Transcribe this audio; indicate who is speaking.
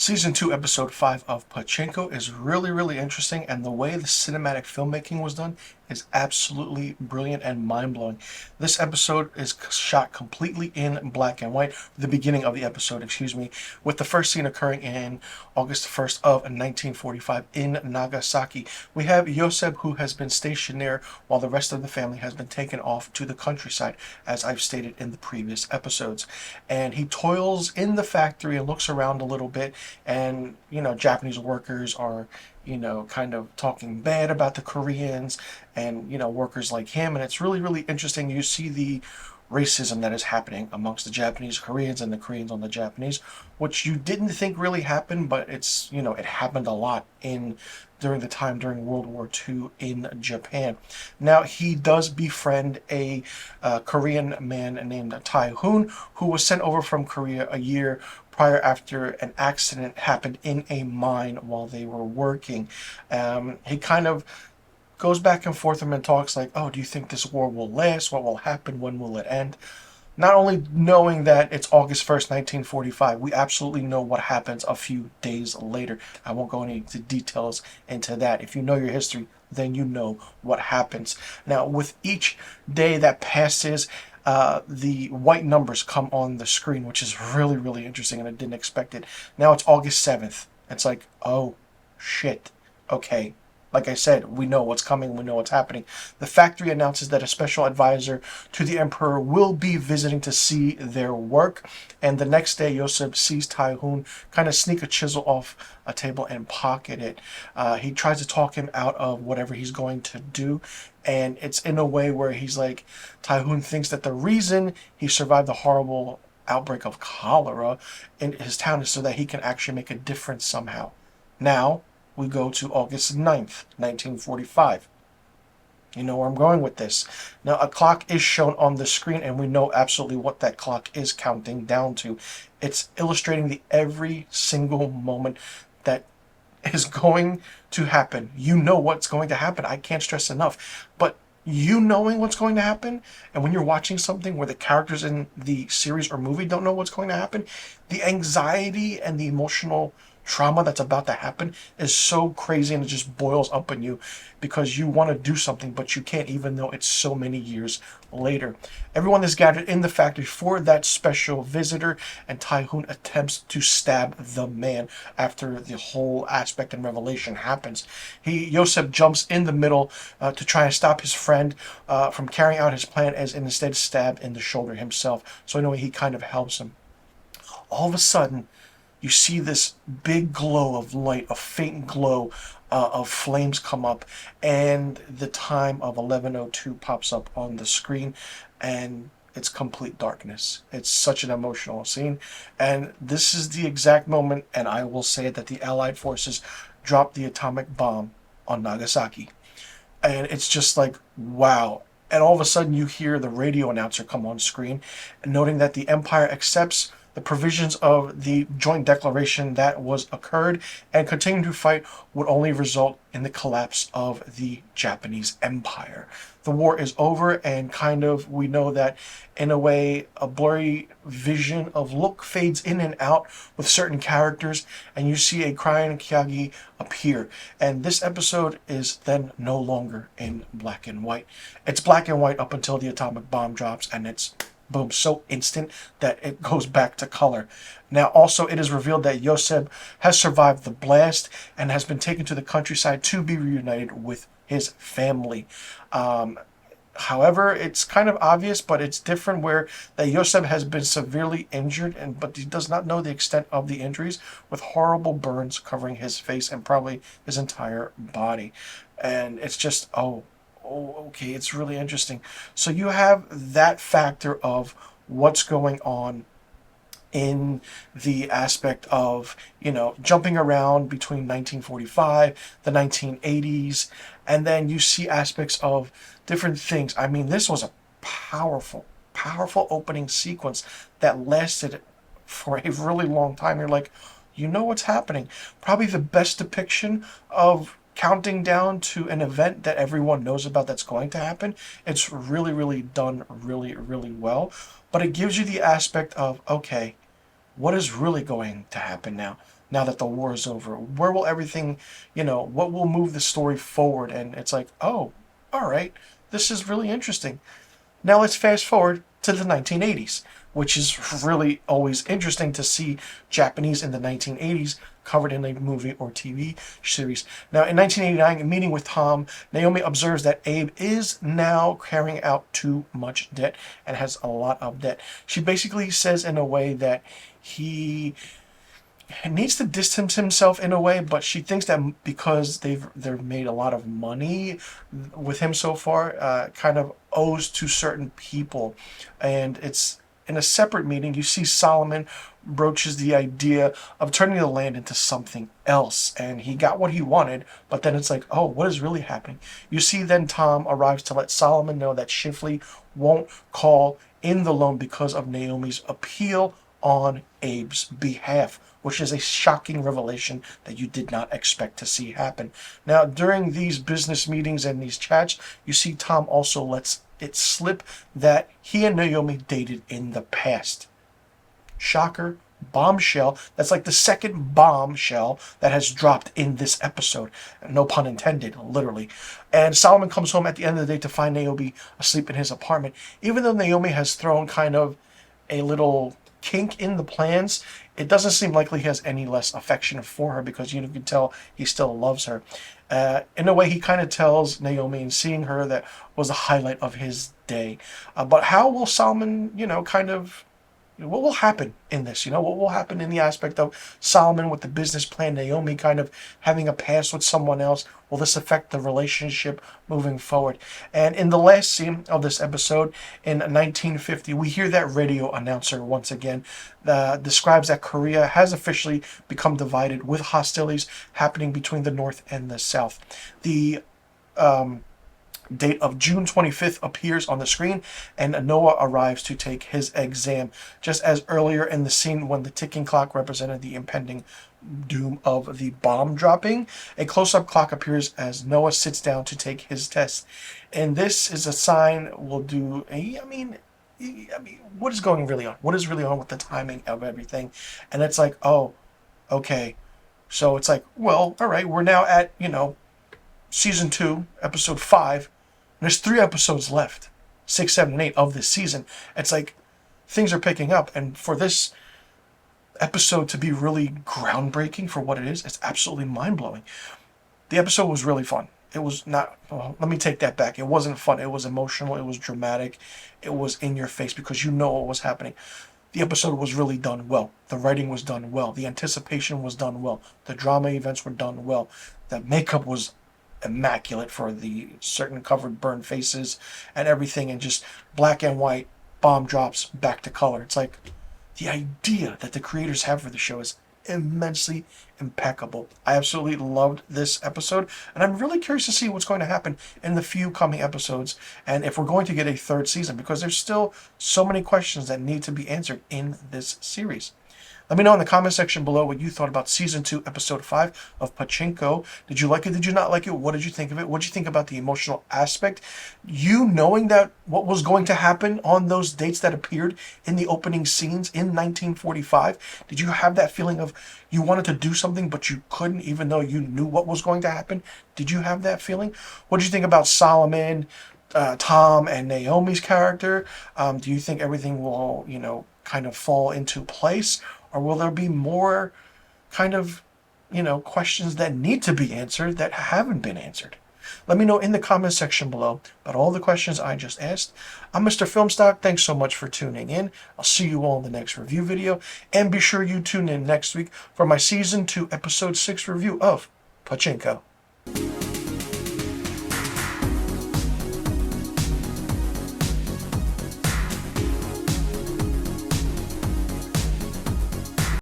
Speaker 1: Season 2, Episode 5 of Pachinko is really interesting, and the way the cinematic filmmaking was done is absolutely brilliant and mind-blowing. This episode is shot completely in black and white, the beginning of the episode, with the first scene occurring in August 1st of 1945 in Nagasaki. We have Yoseb, who has been stationed there while the rest of the family has been taken off to the countryside, as I've stated in the previous episodes. And he toils in the factory and looks around a little bit, and Japanese workers are kind of talking bad about the Koreans and workers like him, and it's really interesting. You see the racism that is happening amongst the Japanese Koreans and the Koreans on the Japanese, which you didn't think really happened, but it's it happened a lot during World War II in Japan. Now he does befriend a Korean man named Tai-hoon, who was sent over from Korea a year prior after an accident happened in a mine while they were working. He kind of goes back and forth and talks like, oh, do you think this war will last? What will happen? When will it end? Not only knowing that it's August 1st, 1945, we absolutely know what happens a few days later. I won't go into details into that. If you know your history, then you know what happens. Now, with each day that passes, the white numbers come on the screen, which is really interesting, and I didn't expect it. Now it's August 7th. It's like, oh, shit. Okay. Like I said, we know what's coming, we know what's happening. The factory announces that a special advisor to the emperor will be visiting to see their work. And the next day, Yoseb sees Tai-hoon kind of sneak a chisel off a table and pocket it. He tries to talk him out of whatever he's going to do. And it's in a way where he's like, Tai-hoon thinks that the reason he survived the horrible outbreak of cholera in his town is so that he can actually make a difference somehow. Now, we go to August 9th, 1945. You know where I'm going with this. Now, a clock is shown on the screen, and we know absolutely what that clock is counting down to. It's illustrating the every single moment that is going to happen. You know what's going to happen. I can't stress enough. But you knowing what's going to happen, and when you're watching something where the characters in the series or movie don't know what's going to happen, the anxiety and the emotional trauma that's about to happen is so crazy, and it just boils up in you because you want to do something, but you can't, even though it's so many years later. Everyone is gathered in the factory for that special visitor, and Tai-hoon attempts to stab the man after the whole aspect and revelation happens. Yoseb jumps in the middle to try and stop his friend from carrying out his plan, as instead stabbed in the shoulder himself. So anyway, he kind of helps him. All of a sudden, you see this big glow of light, a faint glow of flames come up, and the time of 11:02 pops up on the screen, and it's complete darkness. It's such an emotional scene, and this is the exact moment, and I will say it, that the Allied forces dropped the atomic bomb on Nagasaki. And it's just like, wow. And all of a sudden you hear the radio announcer come on screen, noting that the Empire accepts the provisions of the joint declaration that was occurred, and continuing to fight would only result in the collapse of the Japanese Empire. The war is over, and kind of we know that in a way a blurry vision of look fades in and out with certain characters, and you see a crying Kyagi appear. And this episode is then no longer in black and white. It's black and white up until the atomic bomb drops, and it's boom, so instant that it goes back to color. Now, also, it is revealed that Yoseb has survived the blast and has been taken to the countryside to be reunited with his family. However, it's kind of obvious, but it's different, where that Yoseb has been severely injured, but he does not know the extent of the injuries, with horrible burns covering his face and probably his entire body. And it's just, oh, okay, it's really interesting. So you have that factor of what's going on in the aspect of, jumping around between 1945, the 1980s, and then you see aspects of different things. I mean, this was a powerful opening sequence that lasted for a really long time. You're like, you know what's happening. Probably the best depiction of counting down to an event that everyone knows about that's going to happen. It's really done really well. But it gives you the aspect of, okay, what is really going to happen now? now that the war is over? Where will everything, what will move the story forward? And it's like, oh, all right, this is really interesting. Now let's fast forward to the 1980s, which is really always interesting to see Japanese in the 1980s covered in a movie or TV series. Now, in 1989, a meeting with Tom, Naomi observes that Abe is now carrying out too much debt and has a lot of debt. She basically says in a way that he needs to distance himself in a way, but she thinks that because they've made a lot of money with him so far, kind of owes to certain people. And it's in a separate meeting, you see Solomon broaches the idea of turning the land into something else, and he got what he wanted, but then it's like, oh, what is really happening? You see then Tom arrives to let Solomon know that Shifley won't call in the loan because of Naomi's appeal on Abe's behalf, which is a shocking revelation that you did not expect to see happen. Now, during these business meetings and these chats, you see Tom also lets it slip that he and Naomi dated in the past. Shocker, bombshell. That's like the second bombshell that has dropped in this episode. No pun intended, literally. And Solomon comes home at the end of the day to find Naomi asleep in his apartment. Even though Naomi has thrown kind of a little kink in the plans, it doesn't seem likely he has any less affection for her, because you can tell he still loves her. In a way, he kind of tells Naomi, and seeing her, that was a highlight of his day. But how will Solomon, what will happen in this? What will happen in the aspect of Solomon with the business plan, Naomi kind of having a past with someone else? Will this affect the relationship moving forward? And in the last scene of this episode, in 1950, we hear that radio announcer once again describes that Korea has officially become divided, with hostilities happening between the North and the South. The date of June 25th appears on the screen, and Noah arrives to take his exam, just as earlier in the scene when the ticking clock represented the impending doom of the bomb dropping. A close-up clock appears as Noah sits down to take his test, and this is a sign we'll do. What is going really on? What is really on with the timing of everything? And it's like, oh, okay. So it's like, well, all right, we're now at, season 2, episode 5. And there's 3 episodes left, 6, 7, and 8 of this season. It's like things are picking up, and for this episode to be really groundbreaking for what it is, it's absolutely mind-blowing. The episode was really fun. It was not, well, let me take that back. It wasn't fun. It was emotional. It was dramatic. It was in your face because you know what was happening. The episode was really done well. The writing was done well. The anticipation was done well. The drama events were done well. The makeup was immaculate for the certain covered burned faces and everything, and just black and white, bomb drops, back to color. It's like the idea that the creators have for the show is immensely impeccable. I absolutely loved this episode, and I'm really curious to see what's going to happen in the few coming episodes, and if we're going to get a 3rd season, because there's still so many questions that need to be answered in this series. Let me know in the comment section below what you thought about Season 2, Episode 5 of Pachinko. Did you like it? Did you not like it? What did you think of it? What did you think about the emotional aspect? You knowing that what was going to happen on those dates that appeared in the opening scenes in 1945? Did you have that feeling of you wanted to do something but you couldn't, even though you knew what was going to happen? Did you have that feeling? What did you think about Solomon, Tom, and Naomi's character? Do you think everything will, kind of fall into place? Or will there be more kind of, questions that need to be answered that haven't been answered? Let me know in the comment section below about all the questions I just asked. I'm Mr. Filmstock. Thanks so much for tuning in. I'll see you all in the next review video. And be sure you tune in next week for my Season 2, Episode 6 review of Pachinko.